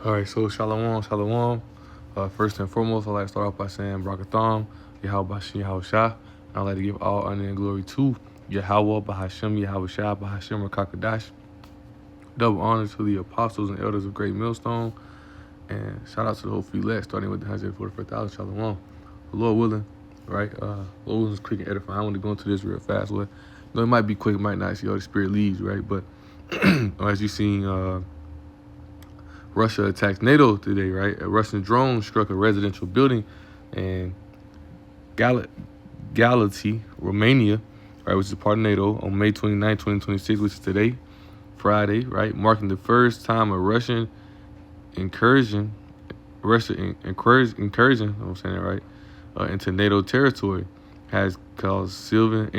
All right, so shalom, shalom. First and foremost, I'd like to start off by saying Barakatham, Yahweh Bashim Yahweh Shah. I'd like to give all honor and glory to Yahweh Bahashim Yahweh Shah Bahashim Rakakadash. Double honor to the apostles and elders of Great Millstone. And shout out to the whole few elect, starting with the 144,000 shalom. Lord willing, right? Lord willing is quick and edifying. I want to go into this real fast. Well, it might be quick, it might not. See how the Spirit leads, right? But as you seen, Russia attacked NATO today, right? A Russian drone struck a residential building in Galati, Romania, right, which is part of NATO, on May 29, 2026, which is today, Friday, right, marking the first time a Russian incursion, I'm saying it right, into NATO territory has caused civilian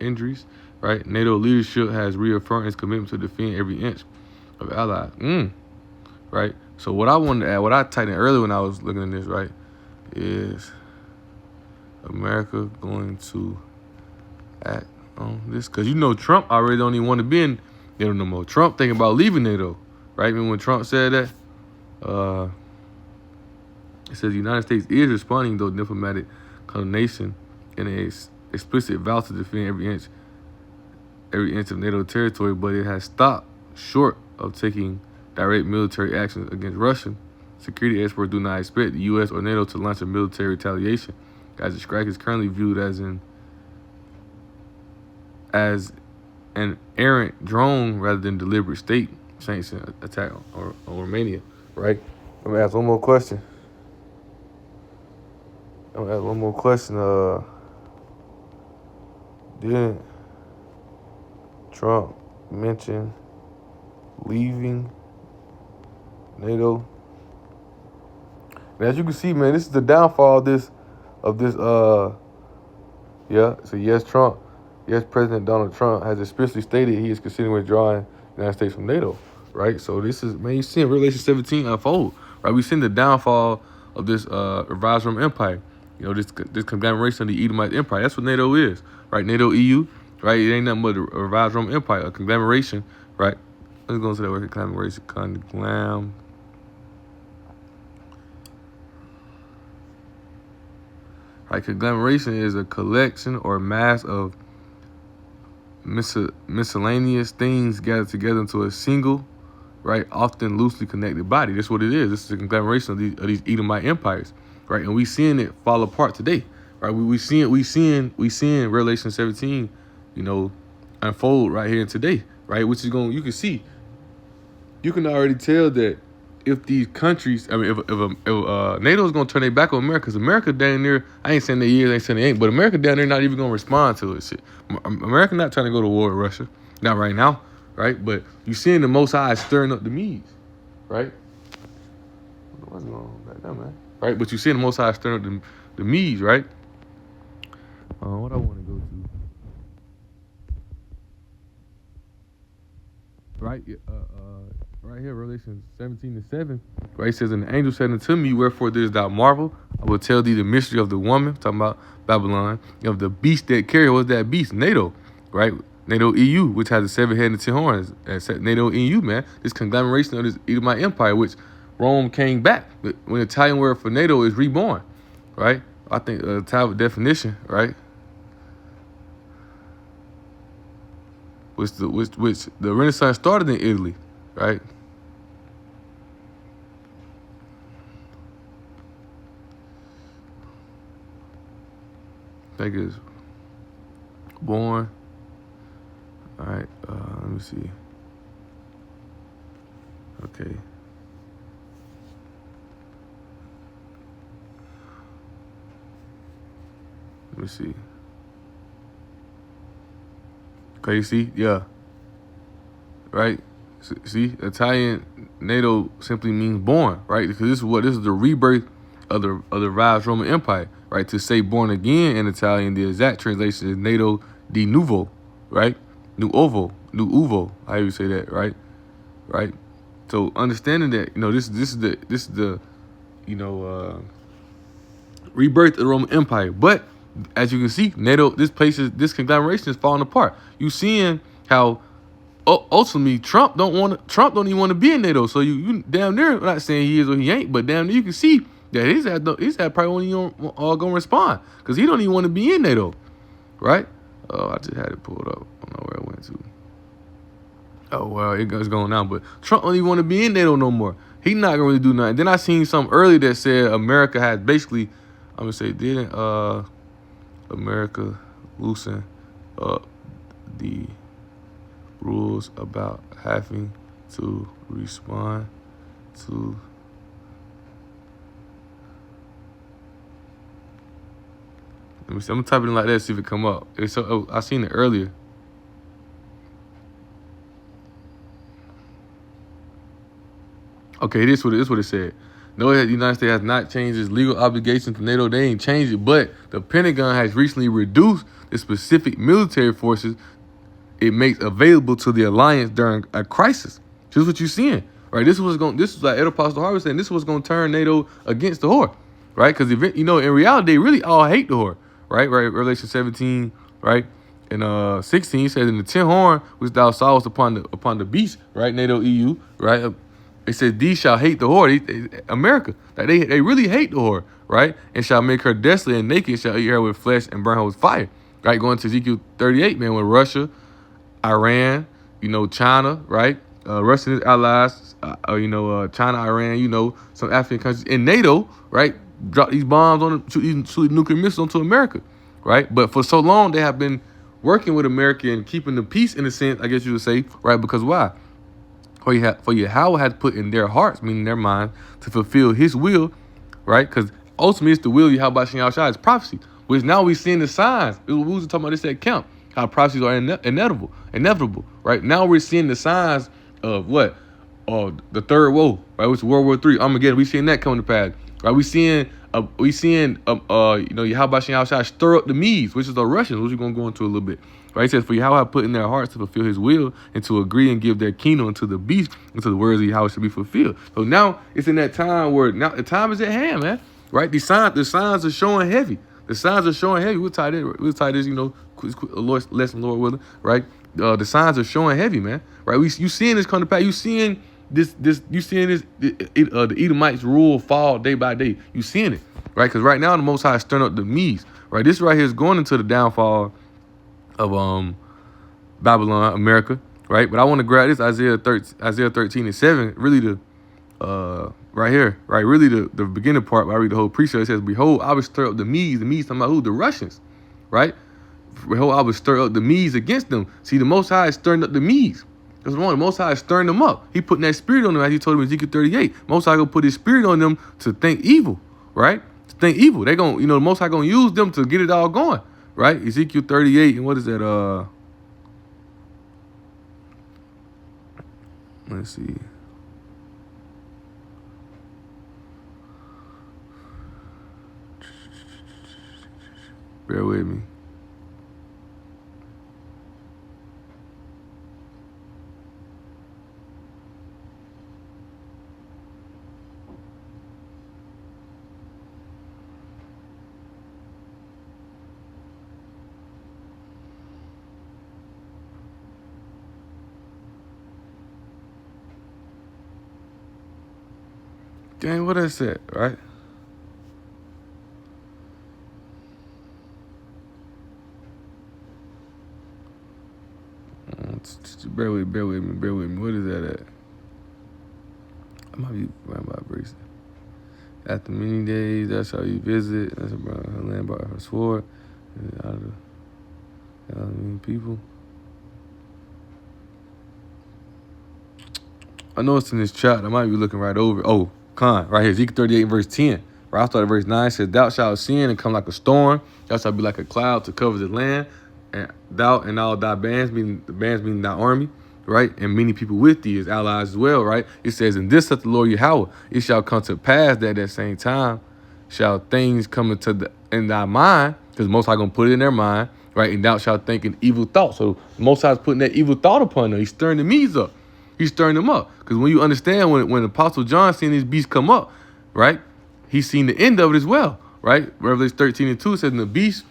injuries, right? NATO leadership has reaffirmed its commitment to defend every inch of allies. Right? So what I wanted to add, what I typed in earlier when I was looking at this, right, is America going to act on this? Because you know Trump already don't even want to be in NATO no more. Trump thinking about leaving NATO, right? Remember when Trump said that? It says the United States is responding to diplomatic condemnation and an explicit vow to defend every inch of NATO territory, but it has stopped short of taking direct military actions against Russia. Security experts do not expect the U.S. or NATO to launch a military retaliation, as the strike is currently viewed as an errant drone rather than deliberate state sanctioned attack on Romania. Right? I'm gonna ask one more question. Didn't Trump mention leaving NATO? And as you can see, man, this is the downfall of this. So yes, President Donald Trump has explicitly stated he is considering withdrawing the United States from NATO, right? So this is, man, you see in Revelation 17 unfold, right? We see the downfall of this revised Roman Empire. You know, this conglomeration of the Edomite Empire. That's what NATO is, right? NATO, EU, right? It ain't nothing but a revised Roman Empire, a conglomeration, right? Let's go into that word, conglomeration, Right, conglomeration is a collection or mass of miscellaneous things gathered together into a single, right, often loosely connected body. That's what it is. This is a conglomeration of these Edomite empires, right? And we seeing it fall apart today, right? We seeing Revelation 17, you know, unfold right here and today, right? Which is you can see, you can already tell that if these countries, I mean, if NATO is gonna turn their back on America, because America down there, I ain't saying they is, I ain't saying they ain't, but America down there not even gonna respond to it. Shit, America not trying to go to war with Russia, not right now, right? But you seeing the Most High stirring up the Medes, right? What's going on back there, man? Right, but you seeing the Most High stirring up the Medes, right? What I want to go to, right? Right here, Revelation 17:7, right? It says, and the angel said unto me, wherefore didst thou marvel? I will tell thee the mystery of the woman, talking about Babylon, of the beast that carried. What's that beast? NATO, right? NATO EU, which has a 7 head and 10 horns. That's NATO EU, man. This conglomeration of this Edomite Empire, which Rome came back. When the Italian word for NATO is reborn, right? I think the Italian definition, right? Which the Renaissance started in Italy, right? I think it's born. All right, let me see. Okay. Let me see. Okay, you see? Yeah. Right? See, Italian NATO simply means born, right? Because this is the rebirth of the revised Roman Empire, right? To say born again in Italian, the exact translation is NATO di nuovo, right? Nuovo, how you say that, right? Right? So understanding that, you know, this is the rebirth of the Roman Empire. But as you can see, NATO, this conglomeration is falling apart. You seeing how ultimately Trump don't even want to be in NATO. So you damn near, I'm not saying he is or he ain't, but damn near you can see that his ad probably won't even gonna respond because he don't even want to be in NATO, right? Oh, I just had it pulled up. I don't know where it went to. Oh well, it's going now, but Trump don't even want to be in NATO no more. He not gonna really do nothing. Then I seen something earlier that said America has basically, I'm gonna say, didn't America loosen up the rules about having to respond to let me see. I'm gonna type it in like that, see if it come up. I seen it earlier. Okay, this is what it said. No, the United States has not changed its legal obligation to NATO. They ain't changed it, but the Pentagon has recently reduced the specific military forces it makes available to the alliance during a crisis. This is what you're seeing, right? This is like Ed Apostle Harvey saying, this is what's going to turn NATO against the whore, right? Because, in reality, they really all hate the whore, right? Revelation 17, right? And 16 says, in the 10th horn, which thou sawest upon the beast, right? NATO, EU, right? It says, these shall hate the whore, America. Like they really hate the whore, right? And shall make her desolate and naked, shall eat her with flesh and burn her with fire, right? Going to Ezekiel 38, man, with Russia, Iran, China, right? Russia and its allies, China, Iran, some African countries, and NATO, right? Drop these bombs on them, shoot nuclear missiles onto America, right? But for so long, they have been working with America and keeping the peace, in a sense, I guess you would say, right? Because why? For Yahweh had put in their hearts, meaning their minds, to fulfill his will, right? Because ultimately, it's the will of Yahweh Shem Yahushua, it's prophecy, which now we're seeing the signs. We was talking about this at camp, how prophecies are inevitable, right? Now we're seeing the signs of what? The third woe, right? Which is World War III, Armageddon. We seeing that coming to pass, right? We seeing Yahweh Shem Yahushua stir up the Medes, which is the Russians, which we're gonna go into a little bit. Right? He says, for Yahweh put in their hearts to fulfill his will and to agree and give their kingdom unto the beast until the words of Yahweh should be fulfilled. So now it's in that time where now the time is at hand, man. Right? The signs are showing heavy. The signs are showing heavy. We'll tie this, lesson, Lord willing, right? The signs are showing heavy, man. Right? You seeing this come to pass. You seeing the Edomites rule fall day by day. You seeing it, right? Because right now the Most High is stirring up the Medes. Right? This right here is going into the downfall of Babylon, America, right? But I want to grab this Isaiah 13:7, really right here, right? Really the beginning part where I read the whole precept. It says, behold, I will stir up the Medes. The Medes talking about who? The Russians, right? Behold, I will stir up the Medes against them. See, the Most High is stirring up the Medes. That's one. The Most High is stirring them up. He putting that spirit on them, as he told him in Ezekiel 38. Most High gonna put his spirit on them to think evil, right? To think evil. They gonna, the Most High gonna use them to get it all going. Right? Ezekiel 38, and what is that? Let's see. Bear with me. Dang, what is that, right? Bear with me. What is that at? I might be right by Bracing. After many days, that's how you visit. That's about her land by her sword. Out of people. I know it's in this chat. I might be looking right over. Oh, Khan, right here, Ezekiel 38 verse 10. Right, I started verse 9 says, thou shalt ascend and come like a storm. Thou shalt be like a cloud to cover the land. And thou and all thy bands, meaning thy army, right? And many people with thee as allies as well, right? It says, and this saith the Lord Yahweh, it shall come to pass that at that same time shall things come in thy mind, because Most High gonna put it in their mind, right? And thou shalt think an evil thought. So Most High is putting that evil thought upon them. He's stirring the Medes up. He's stirring them up. Because when you understand, when Apostle John seen these beasts come up, right? He's seen the end of it as well, right? Revelation 13:2 says, and the beast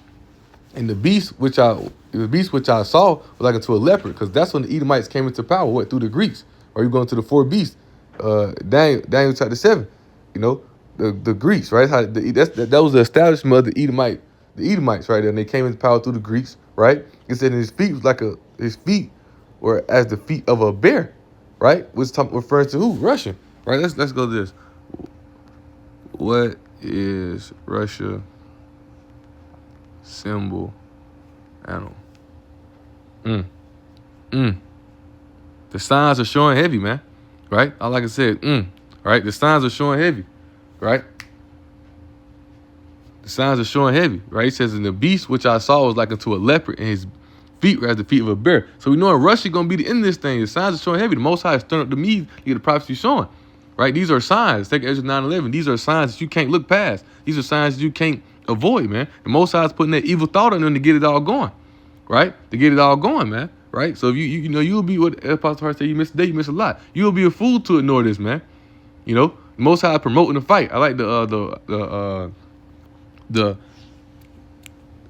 And the beast which I saw was like unto a leopard, because that's when the Edomites came into power. What, through the Greeks? Or you going to the four beasts? Daniel chapter 7. You know, the Greeks, right? That was the establishment of the Edomites, right? And they came into power through the Greeks, right? It said his feet was his feet were as the feet of a bear, right? Which referring to who? Russia, right? Let's go to this. What is Russia symbol animal? The signs are showing heavy, man. Right? Like I said, right? The signs are showing heavy, right? The signs are showing heavy, right? It says, and the beast which I saw was like unto a leopard, and his feet were as the feet of a bear. So we know in Russia gonna be the end of this thing. The signs are showing heavy. The Most High is stirring up the Medes to get the prophecy showing, right? These are signs. Take Ezra 9:11. These are signs that you can't look past. These are signs that you can't avoid, man. The Most High is putting that evil thought in them to get it all going, right? To get it all going, man. Right? So if you know, you'll be what Apostle Hart said, you miss a day, you miss a lot. You'll be a fool to ignore this, man. You know, Most High promoting the fight. I like the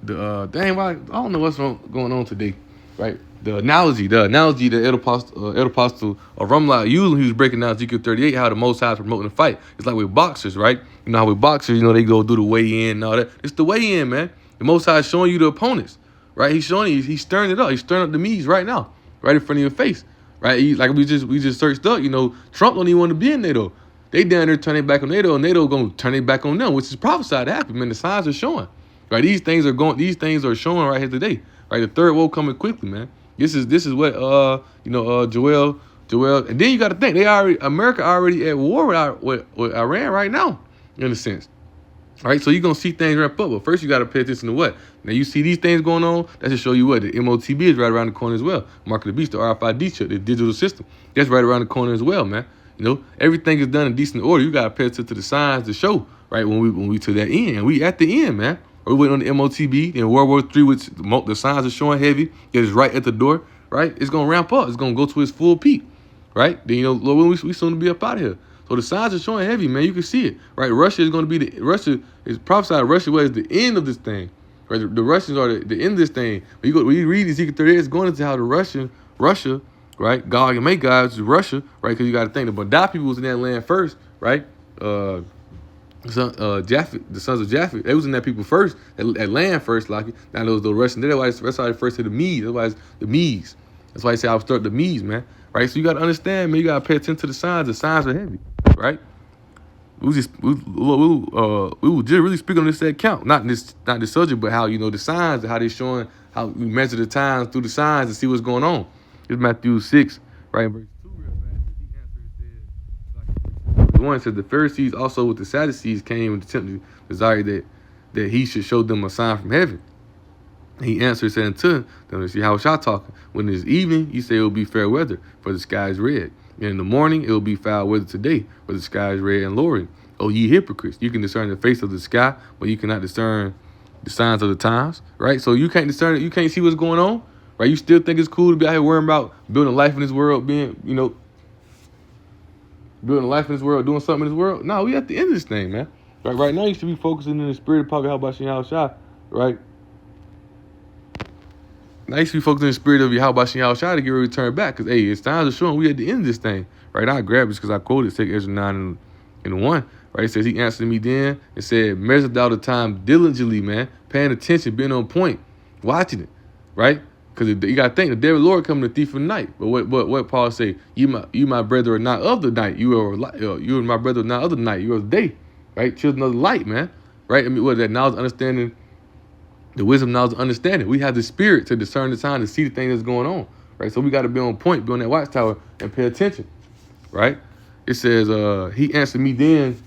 dang, I don't know what's going on today, right? The analogy that Ed Apostle Rumla used when he was breaking down Ezekiel 38, how the Most High is promoting the fight. It's like with boxers, right? You know how with boxers, you know, they go do the weigh-in and all that. It's the weigh-in, man. The Most High is showing you the opponents, right? He's showing you, he's stirring it up. He's stirring up the Medes right now, right in front of your face, right? Like we just searched up, you know, Trump don't even want to be in NATO. They down there turning back on NATO, and NATO gonna turn it back on them, which is prophesied to happen, man. The signs are showing. Right, these things are showing right here today. Right, the third woe coming quickly, man. This is what Joel, and then you got to think America already at war with Iran right now, in a sense. Right, so you're gonna see things ramp up, but first you got to pay attention to what. Now you see these things going on. That should show you what the MOTB is right around the corner as well. Mark of the beast, the RFID chip, the digital system, that's right around the corner as well, man. You know, everything is done in decent order. You got to pay attention to the signs to show right when we to that end, and we at the end, man. We're waiting on the MOTB in World War III, which the signs are showing heavy. It is right at the door, right? It's going to ramp up. It's going to go to its full peak, right? Then, you know, we soon to be up out of here. So the signs are showing heavy, man. You can see it, right? Russia is going to be Russia is prophesied. Russia was the end of this thing, right? The Russians are the end of this thing. When you read Ezekiel 38, it's going into how the Russia, right? Gog and Magog, which is Russia, right? Because you got to think the Badai people was in that land first, right? Japheth, the sons of Japheth, they was in that people first, at land first, like it. Now those the Russians. That's why they first to the Medes. That's why it's the Medes. That's why I say I would start the Medes, man. Right? So you gotta understand, man, you gotta pay attention to the signs. The signs are heavy, right? We will just really speak on this account. Not this subject, but how, you know, the signs, how they showing, how we measure the times through the signs and see what's going on. It's Matthew 6, right? Verse 2 real fast. He answered and said, 1 says, the Pharisees also with the Sadducees came and attempted to desire that he should show them a sign from heaven. He answered and said unto them, see how y'all talking? When it is evening, you say it will be fair weather, for the sky is red. And in the morning, it will be foul weather today, for the sky is red and lowering. Oh, ye hypocrites, you can discern the face of the sky, but you cannot discern the signs of the times, right? So you can't discern it, you can't see what's going on, right? You still think it's cool to be out here worrying about building life in this world, building life in this world, doing something in this world. No, we at the end of this thing, man. Right now, you should be focusing in the spirit of Papa Habashim Yahushua, right? Now you should be focusing in the spirit of Habashim Yahushua to get ready to turn back, because, hey, it's time to show him we at the end of this thing, right? I grab this because I quoted, take Ezra 9 and 1, right? It says, he answered me then and said, measure thou the time diligently, man, paying attention, being on point, watching it, right? Because you got to think, the day of the Lord coming, the thief of the night. But what Paul say? You my brother are not of the night. You and my brother are not of the night. You are the day, right? Children of the light, man, right? I mean, what is that? Knowledge, understanding, the wisdom, knowledge, understanding. We have the spirit to discern the time, to see the thing that's going on, right? So we got to be on point, be on that watchtower, and pay attention, right? It says, he answered me then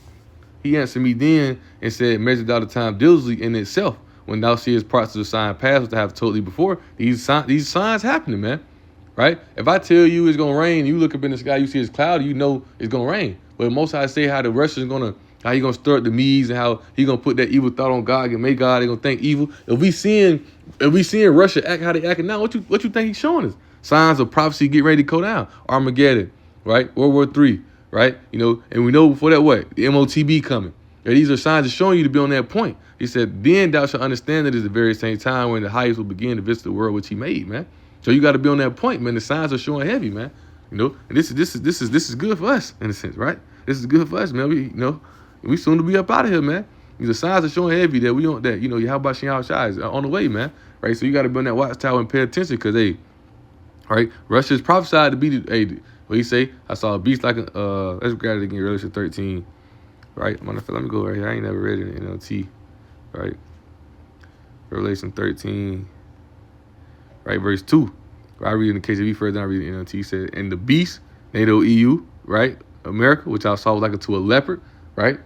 and said, measure thou the time diligently in itself. When thou seest parts of the sign pass, which I have told thee before, these signs happening, man, right? If I tell you it's gonna rain, you look up in the sky, you see it's cloudy, you know it's gonna rain. But most I say how the Russians how he gonna stir up the Medes and how he gonna put that evil thought on God and make God, they gonna think evil. If we seeing Russia act how they acting now, what you think he's showing us? Signs of prophecy get ready to go down. Armageddon, right? World War III, right? You know, and we know before that what? The MOTB coming. And these are signs of showing you to be on that point. He said, then thou shalt understand that it's the very same time when the highest will begin to visit the world which he made, man. So you got to be on that point, man. The signs are showing heavy, man. You know, and this is good for us in a sense, right? This is good for us, man. We soon to be up out of here, man. The signs are showing heavy that we don't, that, Yahweh Shem Shai is on the way, man. Right? So you got to be on that watchtower and pay attention because, hey, right? Russia is prophesied to be, what he say? I saw a beast like a, let's grab it again, Revelation 13, right? Let me go right here. I ain't never read it in NLT, right? Revelation 13, right? Verse 2. I read in the KJV further down, I read in NLT. He said, and the beast, NATO EU, right? America, which I saw was like unto a leopard, right?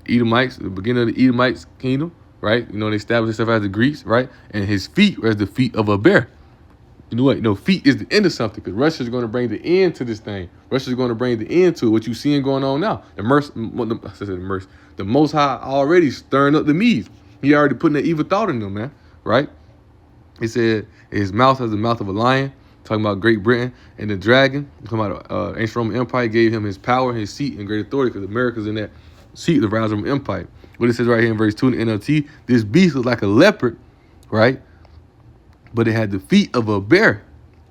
Edomites, the beginning of the Edomites kingdom, right? They established themselves as the Greeks, right? And his feet were as the feet of a bear. You know what? Feet is the end of something because Russia's going to bring the end to this thing. Russia's going to bring the end to it. What you seeing going on now? The Most High already stirring up the Medes. He already putting that evil thought in them, man, right? He said his mouth has the mouth of a lion, talking about Great Britain, and the dragon, talking about ancient Roman Empire, gave him his power, his seat, and great authority because America's in that seat of the rise of Roman Empire. What it says right here in verse 2 in the NLT, this beast was like a leopard, right? But it had the feet of a bear,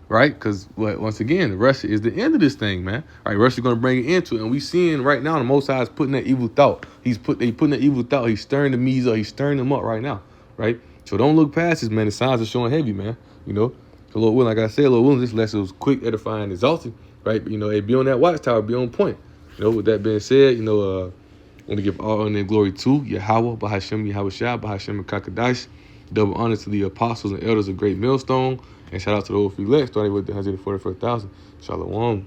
right? Because once again, Russia is the end of this thing, man. All right, Russia's going to bring it into it. And we seeing right now the Most High is putting that evil thought. They putting that evil thought. He's stirring the Medes up. He's stirring them up right now, right? So don't look past this, man. The signs are showing heavy, man. So Lord willing, like I said, Lord willing, this lesson was quick, edifying, exalting, right? But, hey, be on that watchtower, be on point. With that being said, I want to give all honor and glory to Yahweh, Bahashem, Yahweh Shai, Bahashem, and Kakadash. Double honor to the apostles and elders of Great Millstone. And shout out to the old elect, starting with the 144,000. Shalom.